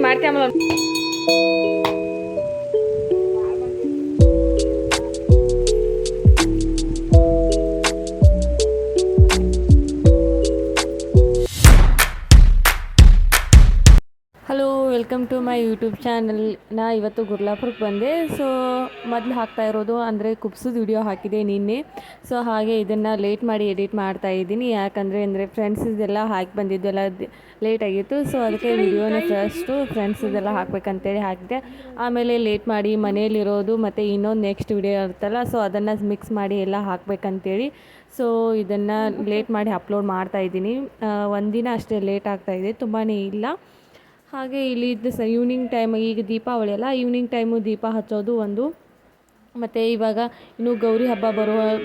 ಮಾಡ್ತೀಯ ಆಮೇಲೆ hello welcome to my YouTube channel. ನಾ ಇವತ್ತು ಗುರ್ಲಾಪುರಕ್ಕೆ ಬಂದೆ. ಸೊ ಮೊದಲು ಹಾಕ್ತಾ ಇರೋದು ಅಂದರೆ ಕುಬ್ಸದ ವಿಡಿಯೋ ಹಾಕಿದೆ ನಿನ್ನೆ. ಸೊ ಹಾಗೆ ಇದನ್ನು ಲೇಟ್ ಮಾಡಿ ಎಡಿಟ್ ಮಾಡ್ತಾ ಇದ್ದೀನಿ, ಯಾಕಂದರೆ ಫ್ರೆಂಡ್ಸಿದೆಲ್ಲ ಹಾಕಿ ಬಂದಿದ್ದೆಲ್ಲ ಲೇಟ್ ಆಗಿತ್ತು. ಸೊ ಅದಕ್ಕೆ ವಿಡಿಯೋನೇ ಫಸ್ಟು ಫ್ರೆಂಡ್ಸಿದೆಲ್ಲ ಹಾಕ್ಬೇಕಂತೇಳಿ ಹಾಕಿದೆ. ಆಮೇಲೆ ಲೇಟ್ ಮಾಡಿ ಮನೇಲಿರೋದು ಮತ್ತು ಇನ್ನೊಂದು ನೆಕ್ಸ್ಟ್ ವಿಡಿಯೋ ಇರುತ್ತಲ್ಲ, ಸೊ ಅದನ್ನು ಮಿಕ್ಸ್ ಮಾಡಿ ಎಲ್ಲ ಹಾಕಬೇಕಂತೇಳಿ ಸೊ ಇದನ್ನು ಲೇಟ್ ಮಾಡಿ ಅಪ್ಲೋಡ್ ಮಾಡ್ತಾಯಿದ್ದೀನಿ. ಒಂದಿನ ಅಷ್ಟೇ ಲೇಟ್ ಆಗ್ತಾಯಿದೆ, ತುಂಬಾ ಇಲ್ಲ. ಹಾಗೆ ಇಲ್ಲಿ ಈವ್ನಿಂಗ್ ಟೈಮ್, ಈಗ ದೀಪಾವಳಿ ಅಲ್ಲ, ಈವ್ನಿಂಗ್ ಟೈಮು ದೀಪ ಹಚ್ಚೋದು ಒಂದು. ಮತ್ತು ಇವಾಗ ಇನ್ನು ಗೌರಿ ಹಬ್ಬ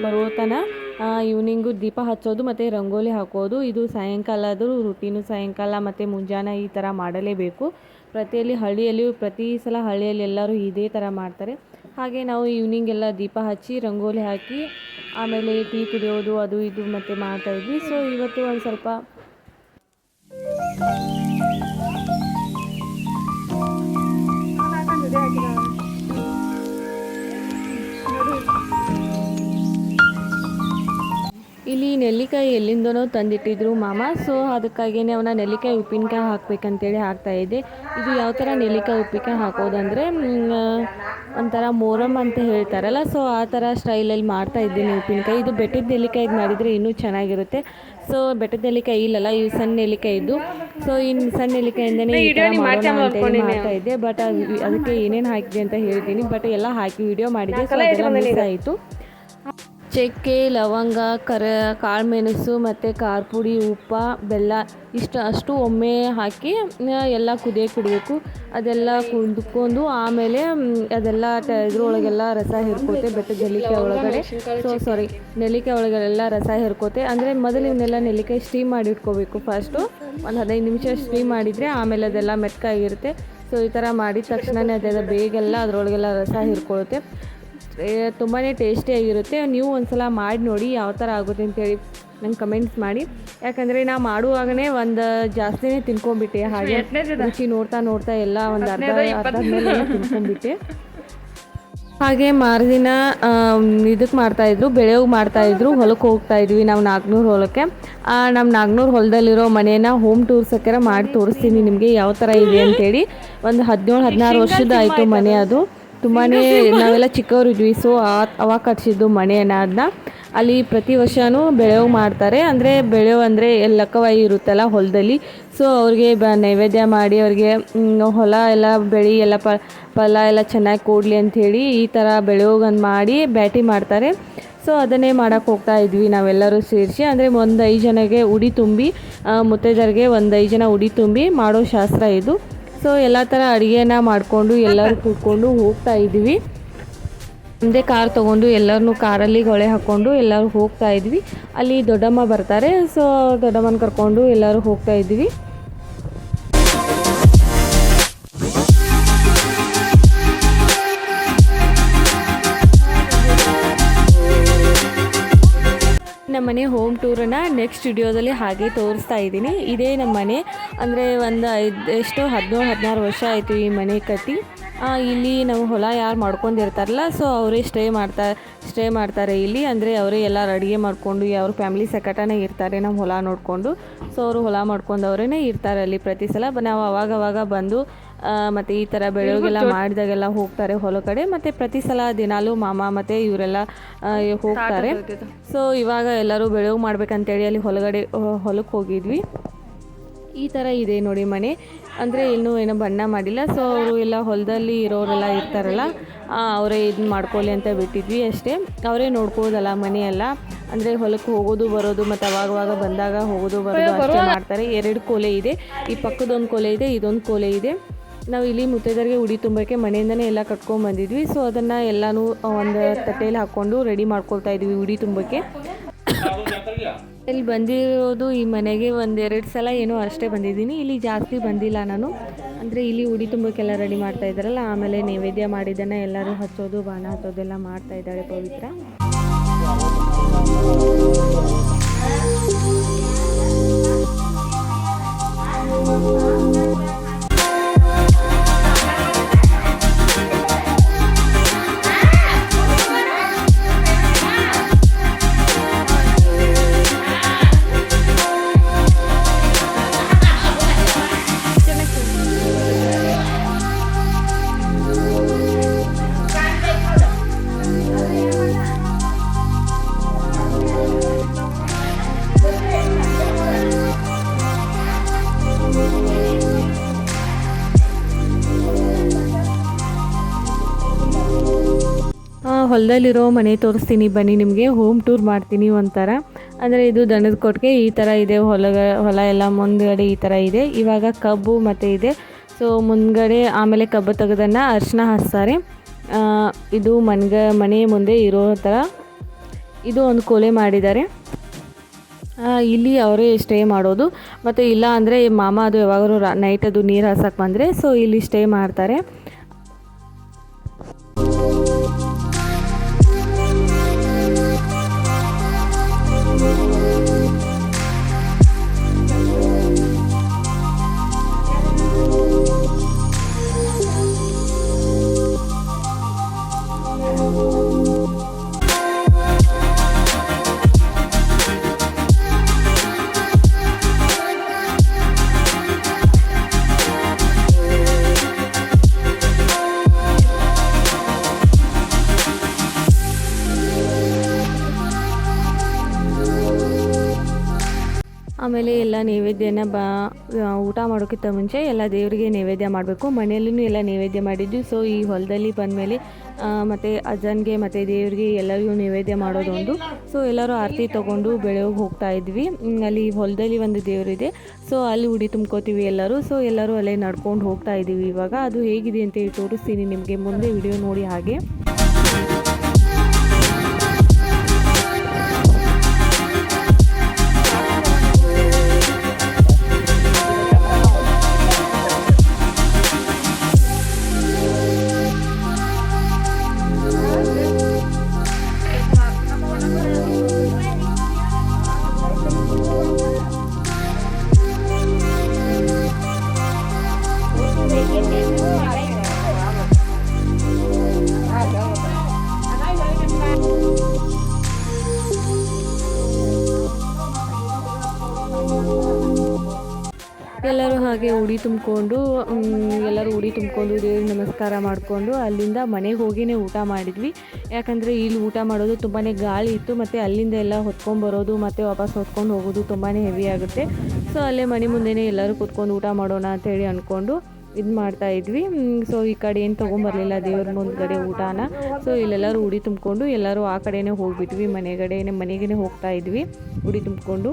ಬರೋ ತನಕ ಈವ್ನಿಂಗು ದೀಪ ಹಚ್ಚೋದು ಮತ್ತು ರಂಗೋಲಿ ಹಾಕೋದು. ಇದು ಸಾಯಂಕಾಲದ ರುಟೀನು. ಸಾಯಂಕಾಲ ಮತ್ತು ಮುಂಜಾನೆ ಈ ಥರ ಮಾಡಲೇಬೇಕು. ಪ್ರತಿ ಸಲ ಹಳ್ಳಿಯಲ್ಲಿ ಎಲ್ಲರೂ ಇದೇ ಥರ ಮಾಡ್ತಾರೆ. ಹಾಗೆ ನಾವು ಈವ್ನಿಂಗ್ ಎಲ್ಲ ದೀಪ ಹಚ್ಚಿ ರಂಗೋಲಿ ಹಾಕಿ ಆಮೇಲೆ ಟೀ ಕುಡಿಯೋದು ಅದು ಇದು ಮತ್ತು ಮಾಡ್ತಾಯಿದ್ವಿ. ಸೊ ಇವತ್ತು ಒಂದು ಸ್ವಲ್ಪ ಇಲ್ಲಿ ನೆಲ್ಲಿಕಾಯಿ ಎಲ್ಲಿಂದನೋ ತಂದಿಟ್ಟಿದ್ರು ಮಾಮ. ಸೊ ಅದಕ್ಕಾಗಿಯೇ ಅವನ ನೆಲ್ಲಿಕಾಯಿ ಉಪ್ಪಿನಕಾಯಿ ಹಾಕಬೇಕಂತೇಳಿ ಹಾಕ್ತಾಯಿದ್ದೆ. ಇದು ಯಾವ ಥರ ನೆಲ್ಲಿಕಾಯಿ ಉಪ್ಪಿನಕಾಯಿ ಹಾಕೋದಂದರೆ ಒಂಥರ ಮೋರಮ್ ಅಂತ ಹೇಳ್ತಾರಲ್ಲ, ಸೊ ಆ ಥರ ಸ್ಟೈಲಲ್ಲಿ ಮಾಡ್ತಾಯಿದ್ದೀನಿ ಉಪ್ಪಿನಕಾಯಿ. ಇದು ಬೆಟ್ಟದ ನೆಲ್ಲಿಕಾಯಿ ಮಾಡಿದರೆ ಇನ್ನೂ ಚೆನ್ನಾಗಿರುತ್ತೆ. ಸೊ ಬೆಟ್ಟದ ನೆಲ್ಲಿಕಾಯಿ ಇಲ್ಲಲ್ಲ, ಇವು ಸಣ್ಣ ನೆಲ್ಲಿಕಾಯಿ ಇದ್ದು. ಸೊ ಇನ್ನು ಸಣ್ಣ ನೆಲ್ಲಿಕಾಯಿಂದನೇ ಈ ಥರ ಮಾಡೋಣ ಅಂತೇಳಿ ಮಾಡ್ತಾಯಿದ್ದೆ. ಬಟ್ ಅದಕ್ಕೆ ಏನೇನು ಹಾಕಿದೆ ಅಂತ ಹೇಳ್ತೀನಿ. ಬಟ್ ಎಲ್ಲ ಹಾಕಿ ವಿಡಿಯೋ ಮಾಡಿದೆ, ಸೊ ಅದೆಲ್ಲ ಮಿಸ್ ಆಯಿತು. ಚಕ್ಕೆ, ಲವಂಗ, ಕಾಳುಮೆಣಸು ಮತ್ತು ಖಾರ ಪುಡಿ, ಉಪ್ಪು, ಬೆಲ್ಲ ಅಷ್ಟು ಒಮ್ಮೆ ಹಾಕಿ ಎಲ್ಲ ಕುದಿಯೋಕೆ ಬಿಡಬೇಕು. ಅದೆಲ್ಲ ಕುದ್ಕೊಂಡು ಆಮೇಲೆ ಅದೆಲ್ಲ ಇದ್ರೊಳಗೆಲ್ಲ ರಸ ಹಿರ್ಕೋತೆ, ಬೆಟ್ಟದ ನೆಲ್ಲಿಕಾಯಿ ಒಳಗಡೆ. ನೆಲ್ಲಿಕಾಯಿ ಒಳಗೆಲ್ಲ ರಸ ಹಿರ್ಕೋತೆ. ಅಂದರೆ ಮೊದಲು ಇವನ್ನೆಲ್ಲ ನೆಲ್ಲಿಕಾಯಿ ಸ್ಟೀಮ್ ಮಾಡಿ ಇಟ್ಕೋಬೇಕು. ಫಸ್ಟು ಒಂದು 15 ನಿಮಿಷ ಸ್ಟೀಮ್ ಮಾಡಿದರೆ ಆಮೇಲೆ ಅದೆಲ್ಲ ಮೆತ್ತಗಾಗಿರುತ್ತೆ. ಸೊ ಈ ಥರ ಮಾಡಿದ ತಕ್ಷಣವೇ ಅದೆಲ್ಲ ಬೇಗೆಲ್ಲ ಅದರೊಳಗೆಲ್ಲ ರಸ ಹಿರ್ಕೊಳ್ಳುತ್ತೆ. ತುಂಬಾ ಟೇಸ್ಟಿಯಾಗಿರುತ್ತೆ. ನೀವು ಒಂದು ಸಲ ಮಾಡಿ ನೋಡಿ ಯಾವ ಥರ ಆಗುತ್ತೆ ಅಂತೇಳಿ ನಂಗೆ ಕಮೆಂಟ್ಸ್ ಮಾಡಿ. ಯಾಕಂದರೆ ನಾ ಮಾಡುವಾಗಲೇ ಒಂದು ಜಾಸ್ತಿನೇ ತಿನ್ಕೊಂಡ್ಬಿಟ್ಟೆ. ಹಾಗೆ ರುಚಿ ನೋಡ್ತಾ ಎಲ್ಲ ಒಂದು ಅರ್ಧ ಮೇಲೆ ತಿನ್ಕೊಂಡ್ಬಿಟ್ಟೆ. ಹಾಗೆ ಮಾರದಿನ ಇದಕ್ಕೆ ಮಾಡ್ತಾಯಿದ್ರು, ಬೆಳೆಯೋಗಿ ಮಾಡ್ತಾಯಿದ್ರು. ಹೊಲಕ್ಕೆ ಹೋಗ್ತಾಯಿದ್ವಿ ನಾವು ನಾಗ್ನೂರು ಹೊಲಕ್ಕೆ. ನಮ್ಮ ನಾಗ್ನೂರು ಹೊಲದಲ್ಲಿರೋ ಮನೇನ ಹೋಮ್ ಟೂರ್ಸಕ್ಕೆಲ್ಲ ಮಾಡಿ ತೋರಿಸ್ತೀನಿ ನಿಮಗೆ ಯಾವ ಥರ ಇದೆ ಅಂತೇಳಿ. ಒಂದು 17-16 ವರ್ಷದ ಆಯಿತು ಮನೆ. ಅದು ತುಂಬಾ ನಾವೆಲ್ಲ ಚಿಕ್ಕವರಿದ್ವಿ. ಸೊ ಅವಾಗ ಕಟ್ಸಿದ್ದು ಮನೆಯನ್ನು. ಅದನ್ನ ಅಲ್ಲಿ ಪ್ರತಿ ವರ್ಷವೂ ಬೆಳೆಯೋಗಿ ಮಾಡ್ತಾರೆ. ಅಂದರೆ ಲೆಕ್ಕವಾಯಿ ಇರುತ್ತಲ್ಲ ಹೊಲದಲ್ಲಿ. ಸೊ ಅವ್ರಿಗೆ ನೈವೇದ್ಯ ಮಾಡಿ ಅವ್ರಿಗೆ ಹೊಲ ಎಲ್ಲ ಬೆಳೆ ಎಲ್ಲ ಫಲ ಎಲ್ಲ ಚೆನ್ನಾಗಿ ಕೊಡಲಿ ಅಂಥೇಳಿ ಈ ಥರ ಬೆಳೆಯೋಗಂದು ಮಾಡಿ ಬ್ಯಾಟಿ ಮಾಡ್ತಾರೆ. ಸೊ ಅದನ್ನೇ ಮಾಡೋಕ್ಕೆ ಹೋಗ್ತಾ ಇದ್ವಿ ನಾವೆಲ್ಲರೂ ಸೇರಿಸಿ. ಅಂದರೆ ಒಂದು 5 ಜನಕ್ಕೆ ಉಡಿ ತುಂಬಿ, ಮುತ್ತೈದರಿಗೆ ಒಂದು 5 ಜನ ಉಡಿ ತುಂಬಿ ಮಾಡೋ ಶಾಸ್ತ್ರ ಇದು. ಸೊ ಎಲ್ಲ ಥರ ಅಡುಗೆನ ಮಾಡಿಕೊಂಡು ಎಲ್ಲರೂ ಕೂತ್ಕೊಂಡು ಹೋಗ್ತಾ ಇದ್ವಿ. ಒಂದೇ ಕಾರ್ ತೊಗೊಂಡು ಎಲ್ಲರನ್ನೂ ಕಾರಲ್ಲಿ ಹೊಳೆ ಹಾಕ್ಕೊಂಡು ಎಲ್ಲರೂ ಹೋಗ್ತಾ ಇದ್ವಿ. ಅಲ್ಲಿ ದೊಡ್ಡಮ್ಮ ಬರ್ತಾರೆ. ಸೊ ದೊಡ್ಡಮ್ಮನ ಕರ್ಕೊಂಡು ಎಲ್ಲರೂ ಹೋಗ್ತಾ ಇದ್ವಿ. ನಮ್ಮ ಮನೆ ಹೋಮ್ ಟೂರನ್ನು ನೆಕ್ಸ್ಟ್ ವಿಡಿಯೋದಲ್ಲಿ ಹಾಗೆ ತೋರಿಸ್ತಾ ಇದ್ದೀನಿ. ಇದೇ ನಮ್ಮ ಮನೆ. ಅಂದರೆ ಒಂದು 17-16 ವರ್ಷ ಆಯಿತು ಈ ಮನೆ ಕಟ್ಟಿ. ಇಲ್ಲಿ ನಾವು ಹೊಲ ಯಾರು ಮಾಡ್ಕೊಂಡಿರ್ತಾರಲ್ಲ, ಸೊ ಅವರೇ ಸ್ಟೇ ಮಾಡ್ತಾರೆ ಇಲ್ಲಿ. ಅಂದರೆ ಅವರೇ ಎಲ್ಲ ಅಡುಗೆ ಮಾಡಿಕೊಂಡು ಅವ್ರ ಫ್ಯಾಮಿಲಿ ಸಕಟನೇ ಇರ್ತಾರೆ ನಮ್ಮ ಹೊಲ ನೋಡಿಕೊಂಡು. ಸೊ ಅವರು ಹೊಲ ಮಾಡ್ಕೊಂಡವರೇ ಇರ್ತಾರೆ ಅಲ್ಲಿ ಪ್ರತಿ ಸಲ. ನಾವು ಅವಾಗವಾಗ ಬಂದು ಮತ್ತು ಈ ಥರ ಬೆಳೆಯೋಗೆಲ್ಲ ಮಾಡಿದಾಗೆಲ್ಲ ಹೋಗ್ತಾರೆ ಹೊಲ ಕಡೆ. ಮತ್ತು ಪ್ರತಿ ಸಲ ದಿನಾಲೂ ಮಾಮ ಮತ್ತು ಇವರೆಲ್ಲ ಹೋಗ್ತಾರೆ. ಸೊ ಇವಾಗ ಎಲ್ಲರೂ ಬೆಳೆಯೋಗಿ ಮಾಡ್ಬೇಕಂತೇಳಿ ಅಲ್ಲಿ ಹೊಲಕ್ಕೆ ಹೋಗಿದ್ವಿ. ಈ ಥರ ಇದೆ ನೋಡಿ ಮನೆ. ಅಂದರೆ ಏನೋ ಬಣ್ಣ ಮಾಡಿಲ್ಲ. ಸೊ ಅವರು ಎಲ್ಲ ಹೊಲದಲ್ಲಿ ಇರೋರೆಲ್ಲ ಇರ್ತಾರಲ್ಲ, ಅವರೇ ಇದನ್ನ ಮಾಡ್ಕೊಳ್ಳಿ ಅಂತ ಬಿಟ್ಟಿದ್ವಿ ಅಷ್ಟೇ. ಅವರೇ ನೋಡ್ಕೋದಲ್ಲ ಮನೆಯೆಲ್ಲ. ಅಂದರೆ ಹೊಲಕ್ಕೆ ಹೋಗೋದು ಬರೋದು ಮತ್ತು ಅವಾಗವಾಗ ಬಂದಾಗ ಹೋಗೋದು ಬರೋದು ಅಷ್ಟೇ ಮಾಡ್ತಾರೆ. 2 ಕೋಲೆ ಇದೆ. ಈ ಪಕ್ಕದೊಂದು ಕೋಲೆ ಇದೆ, ಇದೊಂದು ಕೋಲೆ ಇದೆ. ನಾವು ಇಲ್ಲಿ ಮುತ್ತೈದರಿಗೆ ಉಡಿ ತುಂಬಕ್ಕೆ ಮನೆಯಿಂದನೇ ಎಲ್ಲ ಕಟ್ಕೊಂಡ್ಬಂದಿದ್ವಿ. ಸೊ ಅದನ್ನು ಎಲ್ಲನೂ ಒಂದು ತಟ್ಟೆಯಲ್ಲಿ ಹಾಕ್ಕೊಂಡು ರೆಡಿ ಮಾಡ್ಕೊಳ್ತಾ ಇದ್ವಿ ಉಡಿ ತುಂಬಕ್ಕೆ. ಇಲ್ಲಿ ಬಂದಿರೋದು ಈ ಮನೆಗೆ 1-2 ಸಲ ಏನೋ ಅಷ್ಟೇ ಬಂದಿದ್ದೀನಿ. ಇಲ್ಲಿ ಜಾಸ್ತಿ ಬಂದಿಲ್ಲ ನಾನು. ಅಂದರೆ ಇಲ್ಲಿ ಉಡಿ ತುಂಬಕ್ಕೆಲ್ಲ ರೆಡಿ ಮಾಡ್ತಾ ಇದ್ದಾರಲ್ಲ, ಆಮೇಲೆ ನೈವೇದ್ಯ ಮಾಡಿದ್ದನ್ನು ಎಲ್ಲರೂ ಹಚ್ಚೋದು, ಬಾಣ ಹಚ್ಚೋದೆಲ್ಲ ಮಾಡ್ತಾ ಇದ್ದಾಳೆ ಪವಿತ್ರ. ಹೊಲದಲ್ಲಿರೋ ಮನೆ ತೋರಿಸ್ತೀನಿ ಬನ್ನಿ, ನಿಮಗೆ ಹೋಮ್ ಟೂರ್ ಮಾಡ್ತೀನಿ ಒಂಥರ. ಅಂದರೆ ಇದು ದನದ ಕೊಟ್ಟಿಗೆ ಈ ಥರ ಇದೆ, ಹೊಲ ಎಲ್ಲ ಮುಂದ್ಗಡೆ ಈ ಥರ ಇದೆ. ಇವಾಗ ಕಬ್ಬು ಮತ್ತು ಇದೆ. ಸೊ ಮುಂದ್ಗಡೆ ಆಮೇಲೆ ಕಬ್ಬು ತೆಗೆದನ್ನು ಅರಿಶಿನ ಹಚ್ತಾರೆ. ಇದು ಮನೆ ಮುಂದೆ ಇರೋ ಥರ ಇದು ಒಂದು ಕೋಲೆ ಮಾಡಿದ್ದಾರೆ. ಇಲ್ಲಿ ಅವರೇ ಸ್ಟೇ ಮಾಡೋದು. ಮತ್ತು ಇಲ್ಲ ಅಂದರೆ ಮಾಮ ಅದು ಯಾವಾಗಲೂ ನೈಟ್ ಅದು ನೀರು ಹಾಸಕ್ಕೆ ಬಂದರೆ ಸೊ ಇಲ್ಲಿ ಸ್ಟೇ ಮಾಡ್ತಾರೆ. ಆಮೇಲೆ ಎಲ್ಲ ನೈವೇದ್ಯನ ಊಟ ಮಾಡೋಕ್ಕಿಂತ ಮುಂಚೆ ಎಲ್ಲ ದೇವರಿಗೆ ನೈವೇದ್ಯ ಮಾಡಬೇಕು. ಮನೆಯಲ್ಲೂ ಎಲ್ಲ ನೈವೇದ್ಯ ಮಾಡಿದ್ವಿ. ಸೊ ಈ ಹೊಲದಲ್ಲಿ ಬಂದಮೇಲೆ ಮತ್ತು ಅಜ್ಜನಿಗೆ ಮತ್ತು ದೇವರಿಗೆ ಎಲ್ಲರಿಗೂ ನೈವೇದ್ಯ ಮಾಡೋದೊಂದು. ಸೊ ಎಲ್ಲರೂ ಆರತಿ ತೊಗೊಂಡು ಬೆಳಗ್ಗೆ ಹೋಗ್ತಾ ಇದ್ವಿ. ಅಲ್ಲಿ ಹೊಲದಲ್ಲಿ ಒಂದು ದೇವರಿದೆ, ಸೊ ಅಲ್ಲಿ ಉಡಿ ತುಂಬ್ಕೋತೀವಿ ಎಲ್ಲರೂ. ಸೊ ಎಲ್ಲರೂ ಅಲ್ಲೇ ನಡ್ಕೊಂಡು ಹೋಗ್ತಾ ಇದ್ದೀವಿ. ಇವಾಗ ಅದು ಹೇಗಿದೆ ಅಂತೇಳಿ ತೋರಿಸ್ತೀನಿ ನಿಮಗೆ ಮುಂದೆ ವಿಡಿಯೋ ನೋಡಿ ಹಾಗೆ. ಎಲ್ಲರೂ ಹಾಗೆ ಉಡಿ ತುಂಬಿಕೊಂಡು ದೇವ್ರಿಗೆ ನಮಸ್ಕಾರ ಮಾಡಿಕೊಂಡು ಅಲ್ಲಿಂದ ಮನೆಗೆ ಹೋಗಿನೇ ಊಟ ಮಾಡಿದ್ವಿ. ಯಾಕಂದರೆ ಇಲ್ಲಿ ಊಟ ಮಾಡೋದು ತುಂಬಾ ಗಾಳಿ ಇತ್ತು, ಮತ್ತು ಅಲ್ಲಿಂದ ಎಲ್ಲ ಹೊತ್ಕೊಂಡ್ಬರೋದು ಮತ್ತು ವಾಪಸ್ ಹೊತ್ಕೊಂಡು ಹೋಗೋದು ತುಂಬಾ ಹೆವಿ ಆಗುತ್ತೆ. ಸೊ ಅಲ್ಲೇ ಮನೆ ಮುಂದೆನೇ ಎಲ್ಲರೂ ಕೂತ್ಕೊಂಡು ಊಟ ಮಾಡೋಣ ಅಂತೇಳಿ ಅಂದ್ಕೊಂಡು ಇದು ಮಾಡ್ತಾಯಿದ್ವಿ. ಸೊ ಈ ಕಡೆ ಏನು ತೊಗೊಂಬರಲಿಲ್ಲ ದೇವ್ರ ಮುಂದ್ಗಡೆ ಊಟನ. ಸೊ ಇಲ್ಲೆಲ್ಲರೂ ಉಡಿ ತುಂಬಿಕೊಂಡು ಎಲ್ಲರೂ ಆ ಕಡೆನೇ ಹೋಗಿಬಿಟ್ವಿ, ಮನೆಗೇ ಹೋಗ್ತಾ ಇದ್ವಿ ಉಡಿ ತುಂಬಿಕೊಂಡು.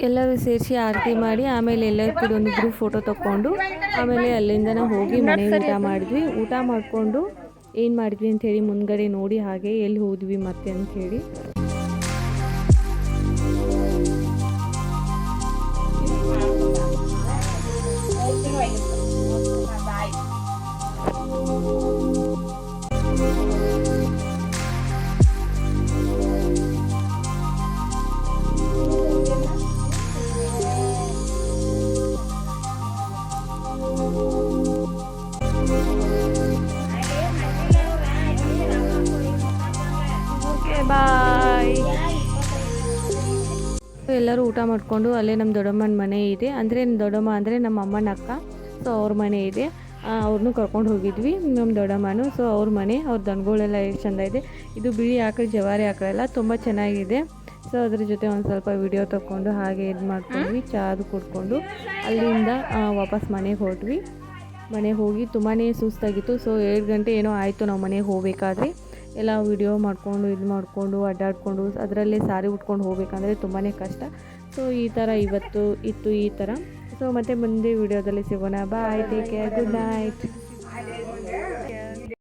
ಎಲ್ಲರೂ ಸೇರಿಸಿ ಆರತಿ ಮಾಡಿ ಆಮೇಲೆ ಎಲ್ಲರೂ ಕೂಡ ಒಂದು ಗ್ರೂಪ್ ಫೋಟೋ ತಗೊಂಡು ಆಮೇಲೆ ಅಲ್ಲಿಂದ ಹೋಗಿ ಮನೆಗೆ ಊಟ ಮಾಡಿದ್ವಿ. ಊಟ ಮಾಡಿಕೊಂಡು ಏನು ಮಾಡಿದ್ವಿ ಅಂಥೇಳಿ ಮುಂದ್ಗಡೆ ನೋಡಿ ಹಾಗೆ ಎಲ್ಲಿ ಹೋದ್ವಿ ಮತ್ತೆ ಅಂಥೇಳಿ. ಎಲ್ಲರೂ ಊಟ ಮಾಡಿಕೊಂಡು ಅಲ್ಲೇ ನಮ್ಮ ದೊಡ್ಡಮ್ಮನ ಮನೆ ಇದೆ, ಅಂದರೆ ದೊಡ್ಡಮ್ಮ ಅಂದರೆ ನಮ್ಮ ಅಮ್ಮನ ಅಕ್ಕ. ಸೊ ಅವ್ರ ಮನೆ ಇದೆ, ಅವ್ರನ್ನೂ ಕರ್ಕೊಂಡು ಹೋಗಿದ್ವಿ ನಮ್ಮ ದೊಡ್ಡಮ್ಮನೂ. ಸೊ ಅವ್ರ ಮನೆ, ಅವ್ರ ದನಗಳೆಲ್ಲ ಎಷ್ಟು ಚೆಂದ ಇದೆ. ಇದು ಬಿಳಿ ಆಕಳು ಜವಾರಿ ಆಕಳೆಲ್ಲ ತುಂಬ ಚೆನ್ನಾಗಿದೆ. ಸೊ ಅದ್ರ ಜೊತೆ ಒಂದು ಸ್ವಲ್ಪ ವಿಡಿಯೋ ತೊಗೊಂಡು ಹಾಗೆ ಇದು ಮಾಡ್ಕೊಂಡ್ವಿ, ಚಾ ಅದು ಕುಡ್ಕೊಂಡು ಅಲ್ಲಿಂದ ವಾಪಸ್ ಮನೆಗೆ ಹೊರಟ್ವಿ. ಮನೆಗೆ ಹೋಗಿ ತುಂಬಾ ಸುಸ್ತಾಗಿತ್ತು. ಸೊ 7 ಗಂಟೆ ಏನೋ ಆಯಿತು ನಾವು ಮನೆಗೆ ಹೋಗಬೇಕಾದ್ರೆ. ಎಲ್ಲ ವಿಡಿಯೋ ಮಾಡಿಕೊಂಡು ಇದು ಮಾಡಿಕೊಂಡು ಅಡ್ಡಾಡಿಕೊಂಡು ಅದರಲ್ಲೇ ಸಾರಿ ಉಟ್ಕೊಂಡು ಹೋಗಬೇಕಂದ್ರೆ ತುಂಬಾ ಕಷ್ಟ. ಸೊ ಈ ಥರ ಇವತ್ತು ಇತ್ತು ಈ ಥರ. ಸೊ ಮತ್ತೆ ಮುಂದೆ ವಿಡಿಯೋದಲ್ಲಿ ಸಿಗೋಣ. ಬಾಯ್, ಟೇಕ್ ಕೇರ್, ಗುಡ್ ನೈಟ್.